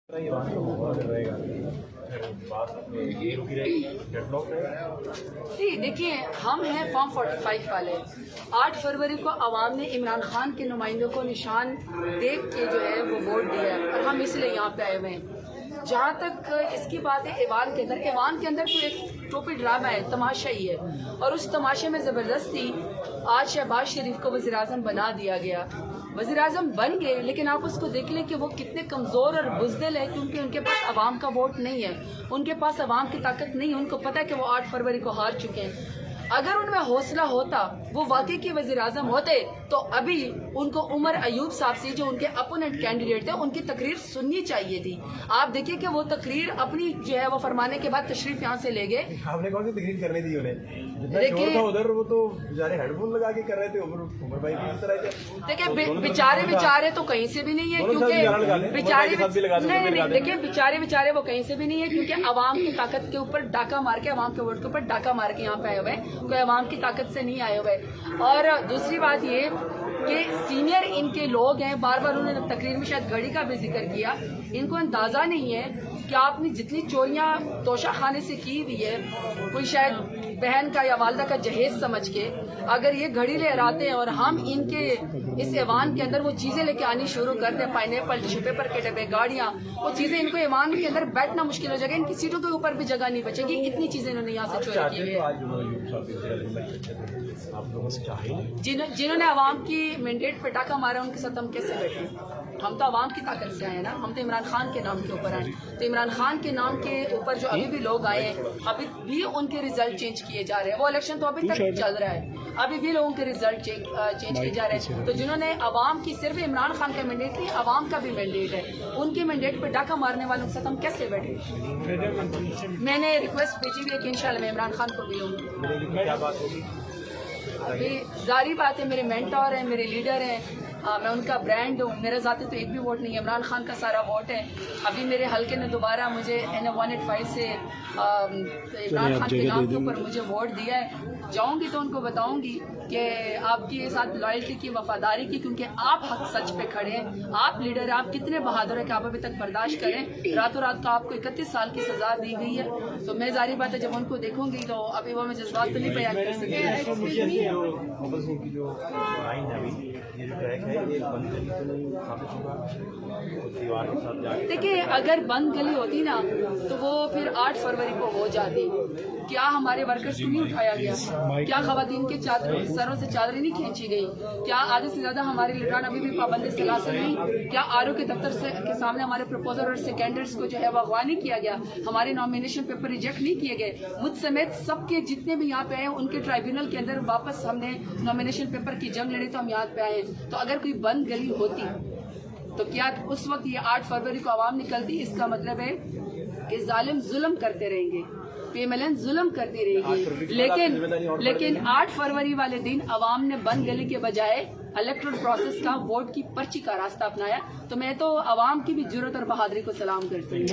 जी देखिए, हम हैं फॉर्म 45 वाले। 8 फरवरी को अवाम ने इमरान खान के नुमाइंदों को निशान देख के जो है वो वोट दिया है और हम इसलिए यहाँ पे आए हुए हैं। जहाँ तक इसकी बात है ऐवान के अंदर तो एक टोपी ड्रामा है, तमाशा ही है, और उस तमाशे में ज़बरदस्ती आज शहबाज शरीफ को वज़ीर आज़म बना दिया गया। वज़ीर आज़म बन गए, लेकिन आप उसको देख लें कि वो कितने कमज़ोर और बुज़दिल है, क्योंकि उनके पास अवाम का वोट नहीं है, उनके पास अवाम की ताकत नहीं है। उनको पता है कि वो 8 फरवरी को हार चुके हैं। अगर उनमें हौसला होता, वो वाकई के वज़ीर आज़म होते, तो अभी उनको उमर अयूब साहब से, जो उनके अपोनेंट कैंडिडेट थे, उनकी तकरीर सुननी चाहिए थी। आप देखिए कि वो तकरीर अपनी जो है वो फरमाने के बाद तशरीफ यहाँ से ले गए। आपने कौन सी तकरीर करने दी उन्हें? देखिए उधर वो तो बेचारे हेडफोन लगा के कर रहे थे, उमर भाई की तरह। देखिए बेचारे तो कहीं से भी नहीं है, क्योंकि बेचारे देखिए बेचारे वो कहीं से भी नहीं है, क्योंकि अवाम की ताकत के ऊपर डाका मार के, अवाम के वोट के ऊपर डाका मार के यहाँ पे आए हुए हैं, कोई अवाम की ताकत से नहीं आए हुए। और दूसरी बात ये कि सीनियर इनके लोग हैं, बार बार उन्होंने तकरीर में शायद घड़ी का भी जिक्र किया, इनको अंदाजा नहीं है कि आपने जितनी चोरियां तोशा खाने से की हुई है, कोई शायद बहन का या वालदा का जहेज समझ के अगर ये घड़ी ले आते हैं और हम इनके इस ऐवान के अंदर वो चीजें लेके आनी शुरू कर दें, पाइनएप्पल, टिश्यू पेपर के डब्बे, गाड़ियां, वो चीजें, इनको ऐवान के अंदर बैठना मुश्किल हो जाएगा, इनकी सीटों के ऊपर भी जगह नहीं बचेगी, इतनी चीजें इन्होंने यहाँ से चोरी की है। जिन्होंने अवाम की मैंडेट पे टाका मारा, उनके साथ हम कैसे बैठे? हम तो अवाम की ताकत से आए ना, हम तो इमरान खान के नाम के ऊपर आए। तो इमरान खान के नाम के ऊपर जो अभी भी लोग आए हैं, अभी भी उनके रिजल्ट चेंज किए जा रहे हैं। वो इलेक्शन तो अभी तक चल रहा है, अभी भी लोगों के रिजल्ट चेंज किए जा रहे हैं। तो जिन्होंने अवाम की, सिर्फ इमरान खान का मैंडेट नहीं, अवाम का भी मैंडेट है, उनके मैंडेट पे डाका मारने वालों के साथ हम कैसे बैठे? मैंने रिक्वेस्ट भेजी हुई है कि इंशाल्लाह मैं इमरान खान को मिलूंगी। अभी जारी बात है, मेरे मेंटोर हैं, मेरे लीडर हैं, मैं उनका ब्रांड हूँ। मेरा ज़ाती तो एक भी वोट नहीं है, इमरान खान का सारा वोट है। अभी मेरे हल्के ने दोबारा मुझे NF185 से इमरान खान के नाम के ऊपर मुझे वोट दिया है। जाऊँगी तो उनको बताऊँगी कि आपकी साथ लॉयल्टी की, वफादारी की, क्योंकि आप हक सच पे खड़े हैं, आप लीडर, आप कितने बहादुर हैं कि आप अभी तक बर्दाश्त करें। रातों रात तो आपको 31 साल की सज़ा दी गई है। तो मैं जारी बात है, जब उनको देखूंगी तो अभी वो मैं जज्बात तो नहीं बयान कर सकती। देखिए, अगर बंद गली होती ना तो वो फिर 8 फरवरी को हो जाती। क्या हमारे वर्कर्स को नहीं उठाया गया? क्या खवातीन के सरों से चादरें नहीं खींची गई? क्या आधे से ज्यादा हमारे लीडरान अभी भी पाबंदी सलासल नहीं? क्या RO के दफ्तर के सामने हमारे प्रपोजर और सेकेंडर्स को जो है वो अगवा नहीं किया गया? हमारे नॉमिनेशन पेपर रिजेक्ट नहीं किए गए? मुझ समेत सबके जितने भी यहाँ पे आए, उनके ट्राइब्यूनल के अंदर वापस हमने नॉमिनेशन पेपर की जंग लड़ी, तो हम यहाँ पे आए। तो अगर कोई बंद गली होती तो क्या उस वक्त ये 8 फरवरी को आवाम निकलती? इसका मतलब है कि जालिम जुल्म करते रहेंगे, PMLN जुल्म करती रहेगी। लेकिन 8 फरवरी वाले दिन अवाम ने बंद गली के बजाय इलेक्टोरल प्रोसेस का, वोट की पर्ची का रास्ता अपनाया। तो मैं तो अवाम की भी जुर्रत और बहादुरी को सलाम करती हूँ।